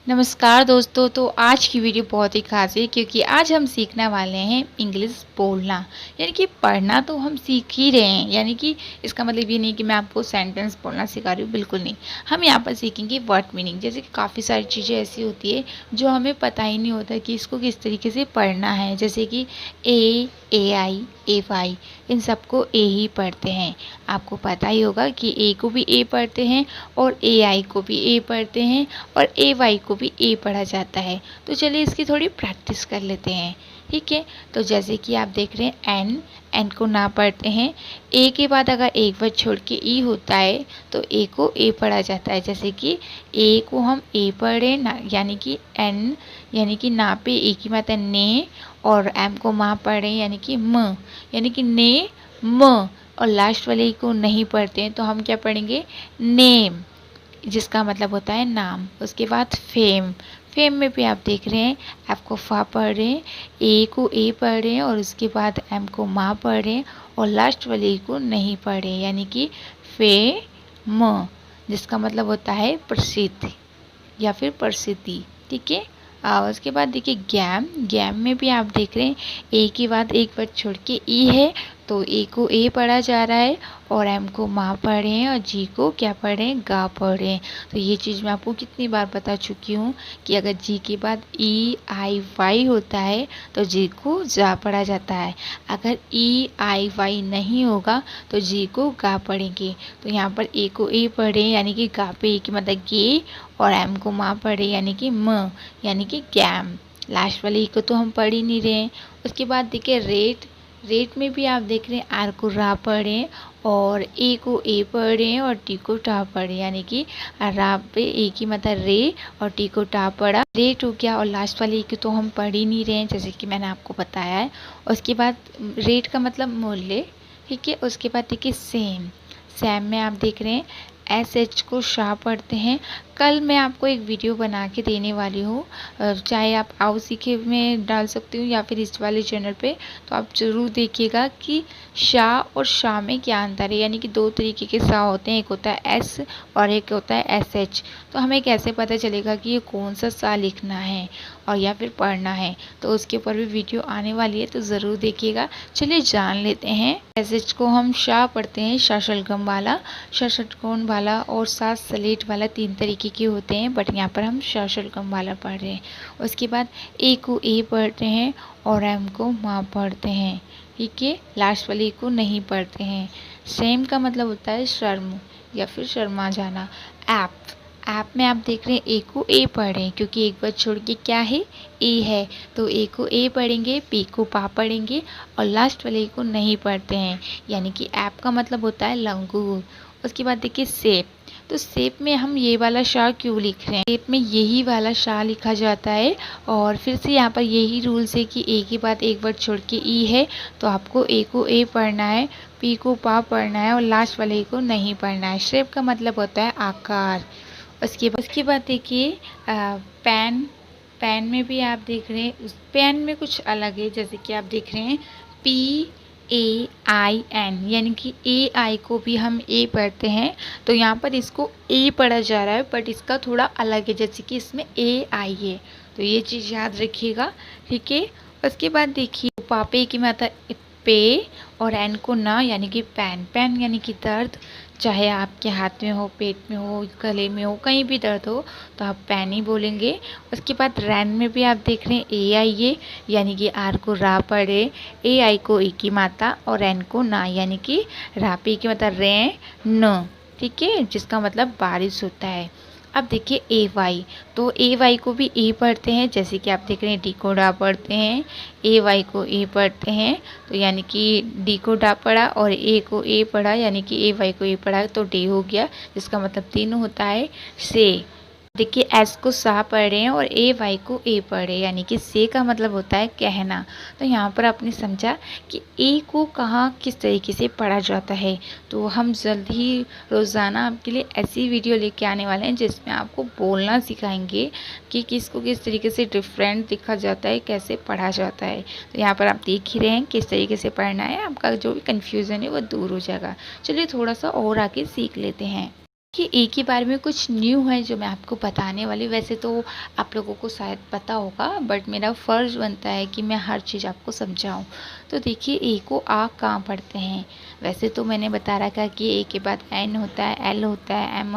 नमस्कार दोस्तों। तो आज की वीडियो बहुत ही खास है क्योंकि आज हम सीखने वाले हैं इंग्लिश बोलना। यानी कि पढ़ना तो हम सीख ही रहे हैं, यानी कि इसका मतलब ये नहीं कि मैं आपको सेंटेंस बोलना सिखा रही हूँ, बिल्कुल नहीं। हम यहाँ पर सीखेंगे वर्ड मीनिंग। जैसे कि काफ़ी सारी चीज़ें ऐसी होती है जो हमें पता ही नहीं होता कि इसको किस तरीके से पढ़ना है। जैसे कि ए आई ए वाई, इन सबको ए ही पढ़ते हैं। आपको पता ही होगा कि ए को भी ए पढ़ते हैं और ए आई को भी ए पढ़ते हैं और ए वाई को भी ए पढ़ा जाता है। तो चलिए इसकी थोड़ी प्रैक्टिस कर लेते हैं, ठीक है। तो जैसे कि आप देख रहे हैं एन, एन को ना पढ़ते हैं। ए के बाद अगर एक वर्ड छोड़ के ई होता है तो ए को ए पढ़ा जाता है। जैसे कि ए को हम ए पढ़े ना, यानी कि एन, यानी कि ना पे ए की मात्रा ने, और एम को माँ पढ़े यानी कि म, यानी कि ने म, और लास्ट वाले को नहीं पढ़ते हैं तो हम क्या पढ़ेंगे, नेम, जिसका मतलब होता है नाम। उसके बाद फेम, फेम में भी आप देख रहे हैं एफ को फा पढ़ रहे हैं, ए को ए पढ़ रहे हैं, और उसके बाद एम को माँ पढ़ रहे हैं, और लास्ट वाले को नहीं पढ़ रहे हैं, यानी कि फे म, जिसका मतलब होता है प्रसिद्ध या फिर प्रसिद्धि, ठीक है। उसके बाद देखिए गैम, गैम में भी आप देख रहे हैं ए के बाद एक वर्ड छोड़ के ई है तो ए को ए पढ़ा जा रहा है, और एम को माँ पढ़ रहे हैं, और जी को क्या पढ़ रहे हैं, गा पढ़ रहे हैं। तो ये चीज़ मैं आपको कितनी बार बता चुकी हूँ कि अगर जी के बाद ई आई वाई होता है तो जी को जा पढ़ा जाता है। अगर ई आई वाई नहीं होगा तो जी को गा पढ़ेंगे। तो यहाँ पर ए को ए पढ़े यानी कि गा पे ए की मतलब गे, और एम को माँ पढ़े यानी कि म, यानी कि गैम। लास्ट वाले ई को तो हम पढ़ ही नहीं रहे हैं। उसके बाद देखिए रेट, रेट में भी आप देख रहे हैं आर को रा पढ़े, और ए को ए पढ़ रहे हैं, और टी को टा पढ़े, यानी कि रा पे ए की मतलब रे, और टी को टा पढ़ा, रेट हो गया। और लास्ट वाले ए को तो हम पढ़ ही नहीं रहे हैं, जैसे कि मैंने आपको बताया है। उसके बाद रेट का मतलब मूल्य, ठीक है। उसके बाद देखिए सेम, सैम में आप देख रहे हैं एस एच को शाह पढ़ते हैं। कल मैं आपको एक वीडियो बना के देने वाली हूँ, चाहे आप आओ सीखे में डाल सकती हूँ या फिर इस वाले चैनल पे, तो आप ज़रूर देखिएगा कि शाह और शाह में क्या अंतर है। यानी कि दो तरीके के शाह होते हैं, एक होता है एस और एक होता है एस एच। तो हमें कैसे पता चलेगा कि ये कौन सा शाह लिखना है और या फिर पढ़ना है, तो उसके ऊपर भी वीडियो आने वाली है, तो ज़रूर देखिएगा। चलिए जान लेते हैं। एस एच को हम शाह पढ़ते हैं, शाह शलगम वाला, शाह षटकोण वाला और शाह स्लेट वाला, तीन तरीके के होते हैं, बट यहाँ पर हम शाह शलगम वाला पढ़ रहे हैं। उसके बाद ए को ए पढ़ते हैं और एम को माँ पढ़ते हैं, ठीक है। लास्ट वाले को नहीं पढ़ते हैं। सेम का मतलब होता है शर्म या फिर शर्मा जाना। ऐप, ऐप में आप देख रहे हैं ए को ए पढ़ें क्योंकि एक बार छोड़ के क्या है, ए है, तो ए को ए पढ़ेंगे, पी को पा पढ़ेंगे, और लास्ट वाले को नहीं पढ़ते हैं, यानी कि ऐप का मतलब होता है लंगूर। उसके बाद देखिए सेप, तो सेप में हम ये वाला शाह क्यों लिख रहे हैं, सेप में यही वाला शाह लिखा जाता है। और फिर से यहाँ पर यही रूल्स है कि ए के बाद एक वर्ड छोड़ के ई है तो आपको ए को ए पढ़ना है, पी को पा पढ़ना है, और लास्ट वाले को नहीं पढ़ना है। शेप का मतलब होता है आकार। उसके बाद देखिए पैन, पैन में भी आप देख रहे हैं उस पैन में कुछ अलग है। जैसे कि आप देख रहे हैं पी ए आई एन, यानी कि ए आई को भी हम ए पढ़ते हैं, तो यहाँ पर इसको ए पढ़ा जा रहा है, बट इसका थोड़ा अलग है, जैसे कि इसमें ए आई है, तो ये चीज़ याद रखिएगा, ठीक है। उसके बाद देखिए पापे की मात्रा पे, और एन को ना, यानी कि पैन, पैन यानी कि दर्द, चाहे आपके हाथ में हो, पेट में हो, गले में हो, कहीं भी दर्द हो तो आप पैन ही बोलेंगे। उसके बाद रैन में भी आप देख रहे हैं ए आई ए, यानी कि आर को रा पढ़े, ए आई को ई की मात्रा, और एन को ना, यानी कि रा पे की मात्रा रे न, ठीक है, जिसका मतलब बारिश होता है। अब देखिए ए वाई, तो ए वाई को भी ए पढ़ते हैं, जैसे कि आप देख रहे हैं डी को डा पढ़ते हैं, ए वाई को ए पढ़ते हैं, तो यानी कि डी को डा पढ़ा और ए को ए पढ़ा, यानी कि ए वाई को ए पढ़ा तो डी हो गया, जिसका मतलब तीन होता है से। देखिए एस को सा पढ़ रहे हैं और ए वाई को ए पढ़ रहे हैं, यानी कि से का मतलब होता है कहना। तो यहाँ पर आपने समझा कि ए को कहाँ किस तरीके से पढ़ा जाता है। तो हम जल्द ही रोज़ाना आपके लिए ऐसी वीडियो लेके आने वाले हैं जिसमें आपको बोलना सिखाएंगे कि किसको किस तरीके से डिफरेंट लिखा जाता है, कैसे पढ़ा जाता है। तो यहाँ पर आप देख ही रहे हैं किस तरीके से पढ़ना है, आपका जो भी कन्फ्यूज़न है वो दूर हो जाएगा। चलिए थोड़ा सा और आके सीख लेते हैं। कि ए के बारे में कुछ न्यू है जो मैं आपको बताने वाली। वैसे तो आप लोगों को शायद पता होगा, बट मेरा फ़र्ज़ बनता है कि मैं हर चीज़ आपको समझाऊं। तो देखिए, ए को आ कहाँ पढ़ते हैं। वैसे तो मैंने बता रखा कि ए के बाद एन होता है, एल होता है, एम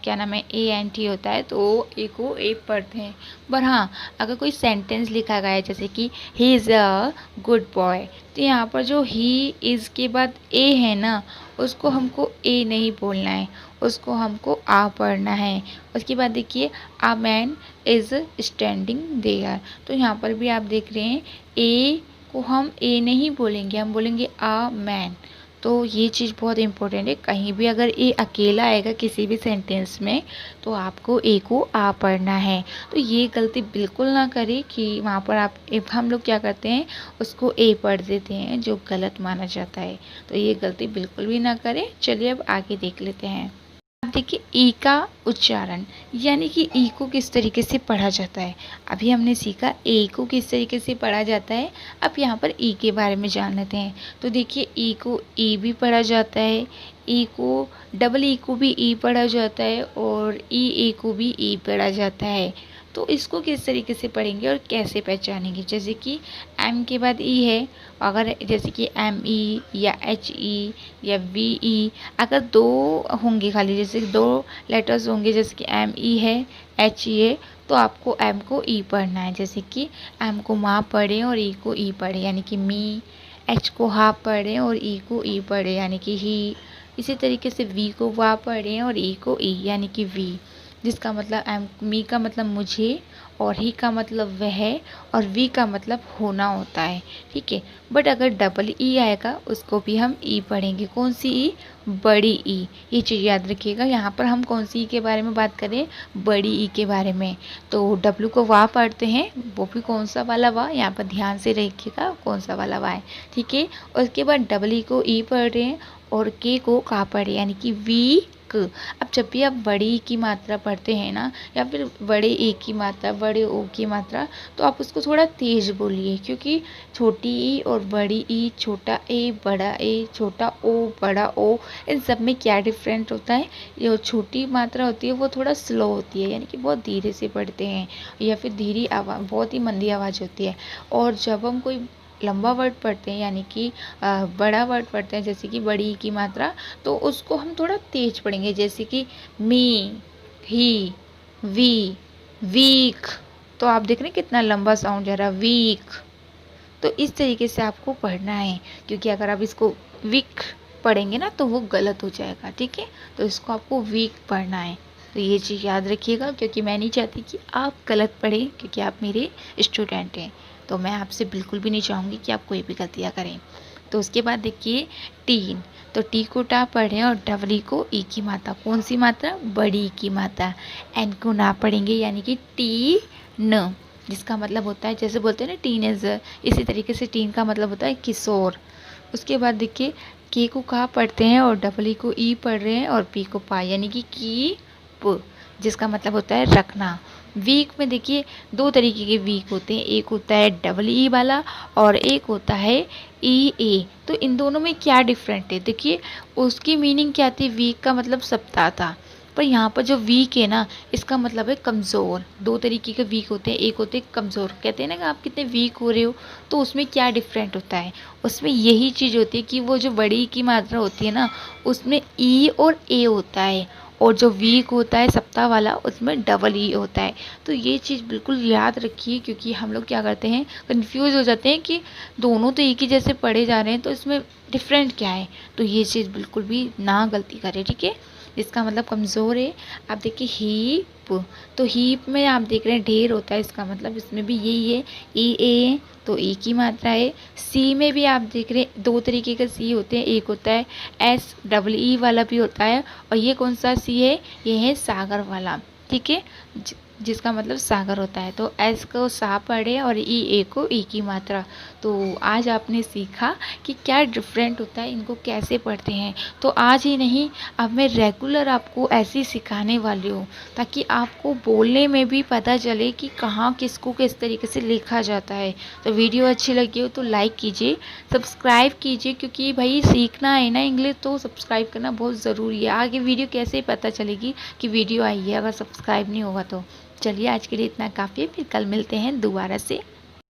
क्या नाम है, ए एन टी होता है, तो ए को ए पढ़ते हैं। पर हाँ, अगर कोई सेंटेंस लिखा गया है जैसे कि he is a good boy, तो यहाँ पर जो ही इज़ के बाद ए है ना, उसको हमको ए नहीं बोलना है, उसको हमको आ पढ़ना है। उसके बाद देखिए, a man is standing there, तो यहाँ पर भी आप देख रहे हैं ए को हम ए नहीं बोलेंगे, हम बोलेंगे आ मैन। तो ये चीज़ बहुत इम्पोर्टेंट है। कहीं भी अगर ए अकेला आएगा किसी भी सेंटेंस में, तो आपको ए को आ पढ़ना है। तो ये गलती बिल्कुल ना करें कि वहाँ पर आप हम लोग क्या करते हैं, उसको ए पढ़ देते हैं, जो गलत माना जाता है। तो ये गलती बिल्कुल भी ना करें। चलिए अब आगे देख लेते हैं। अब देखिए, ई का उच्चारण, यानी कि ई को किस तरीके से पढ़ा जाता है। अभी हमने सीखा ए को किस तरीके से पढ़ा जाता है, अब यहाँ पर ई के बारे में जान लेते हैं। तो देखिए, ई को ई भी पढ़ा जाता है, ई को डबल ई को भी ई पढ़ा जाता है, और ई ए को भी ई पढ़ा जाता है। तो इसको किस तरीके से पढ़ेंगे और कैसे पहचानेंगे। जैसे कि एम के बाद ई है, अगर जैसे कि एम ई या एच ई या वी ई, अगर दो होंगे खाली, जैसे दो लेटर्स होंगे, जैसे कि एम ई है, एच ई है, तो आपको एम को ई पढ़ना है। जैसे कि एम को माँ पढ़ें और ई को ई पढ़े, यानी कि मी। एच को हा पढ़ें और ई को ई पढ़े, यानी कि ही। इसी तरीके से वी को वाह पढ़ें और ई को ई, यानी कि वी। जिसका मतलब एम मी का मतलब मुझे, और ही का मतलब वह, और वी का मतलब होना होता है। ठीक है। बट अगर डबल ई आएगा, उसको भी हम ई पढ़ेंगे। कौन सी ई? बड़ी ई। ये चीज़ याद रखिएगा। यहाँ पर हम कौन सी ई के बारे में बात करें? बड़ी ई के बारे में। तो डब्लू को वाह पढ़ते हैं, वो भी कौन सा वाला वाह, यहाँ पर ध्यान से रखिएगा कौन सा वाला वाह है। ठीक है। उसके बाद डबल ई को ई पढ़ रहे हैं, और के को का पढ़े, यानी कि वी क। अब जब भी आप बड़ी ई की मात्रा पढ़ते हैं ना, या फिर बड़े ए की मात्रा, बड़े ओ की मात्रा, तो आप उसको थोड़ा तेज बोलिए, क्योंकि छोटी ई और बड़ी ई, छोटा ए बड़ा ए, छोटा ओ बड़ा ओ, इन सब में क्या डिफरेंट होता है। जो छोटी मात्रा होती है वो थोड़ा स्लो होती है, यानी कि बहुत धीरे से पढ़ते हैं, या फिर धीरे आवाज़, बहुत ही मंदी आवाज़ होती है। और जब हम कोई लंबा वर्ड पढ़ते हैं, यानी कि बड़ा वर्ड पढ़ते हैं, जैसे कि बड़ी की मात्रा, तो उसको हम थोड़ा तेज पढ़ेंगे। जैसे कि मी, ही, वी, वीक। तो आप देख रहे हैं कितना लंबा साउंड जा रहा है, वीक। तो इस तरीके से आपको पढ़ना है, क्योंकि अगर आप इसको वीक पढ़ेंगे ना, तो वो गलत हो जाएगा। ठीक है। तो इसको आपको वीक पढ़ना है। तो ये चीज़ याद रखिएगा, क्योंकि मैं नहीं चाहती कि आप गलत पढ़ें, क्योंकि आप मेरे स्टूडेंट हैं। तो मैं आपसे बिल्कुल भी नहीं चाहूँगी कि आप कोई भी गलतियाँ करें। तो उसके बाद देखिए, टीन। तो टी को टा पढ़ें, और डबल ई को ई की मात्रा, कौन सी मात्रा? बड़ी ई की मात्रा। एन को ना पढ़ेंगे, यानी कि टी न, जिसका मतलब होता है, जैसे बोलते हैं ना टीनेजर, इसी तरीके से टीन का मतलब होता है किशोर। उसके बाद देखिए, के को का पढ़ते हैं, और डबल ई को ई पढ़ रहे हैं, और पी को पा, यानी कि की प, जिसका मतलब होता है रखना। वीक में देखिए, दो तरीके के वीक होते हैं, एक होता है डबल ई वाला, और एक होता है ई ए। तो इन दोनों में क्या डिफरेंट है? देखिए, उसकी मीनिंग क्या थी? वीक का मतलब सप्ताह था, पर यहाँ पर जो वीक है ना, इसका मतलब है कमज़ोर। दो तरीके के वीक होते हैं, एक होते हैं कमज़ोर, कहते हैं ना कि आप कितने वीक हो रहे हो। तो उसमें क्या डिफरेंट होता है? उसमें यही चीज़ होती है कि वो जो बड़ी की मात्रा होती है ना, उसमें ई और ए होता है, और जो वीक होता है सप्ताह वाला, उसमें डबल ई होता है। तो ये चीज़ बिल्कुल याद रखिए, क्योंकि हम लोग क्या करते हैं, कंफ्यूज हो जाते हैं कि दोनों तो एक ही जैसे पढ़े जा रहे हैं, तो इसमें डिफरेंट क्या है। तो ये चीज़ बिल्कुल भी ना गलती करें। ठीक है। इसका मतलब कमज़ोर है। आप देखिए, हीप। तो हीप में आप देख रहे हैं ढेर होता है, इसका मतलब इसमें भी यही है, ई ए, तो ई की मात्रा है। सी में भी आप देख रहे हैं दो तरीके का सी होते हैं, एक होता है एस डबल ई वाला भी होता है, और ये कौन सा सी है? ये है सागर वाला। ठीक है। जिसका मतलब सागर होता है। तो एस को सा पढ़े और ई ए को ई की मात्रा। तो आज आपने सीखा कि क्या डिफरेंट होता है, इनको कैसे पढ़ते हैं। तो आज ही नहीं, अब मैं रेगुलर आपको ऐसे ही सिखाने वाली हूँ, ताकि आपको बोलने में भी पता चले कि कहाँ किसको किस तरीके से लिखा जाता है। तो वीडियो अच्छी लगी हो तो लाइक कीजिए, सब्सक्राइब कीजिए, क्योंकि भाई सीखना है ना इंग्लिश तो सब्सक्राइब करना बहुत ज़रूरी है। आगे वीडियो कैसे पता चलेगी कि वीडियो आई है अगर सब्सक्राइब नहीं होगा तो। चलिए आज के लिए इतना काफ़ी है, फिर कल मिलते हैं दोबारा से।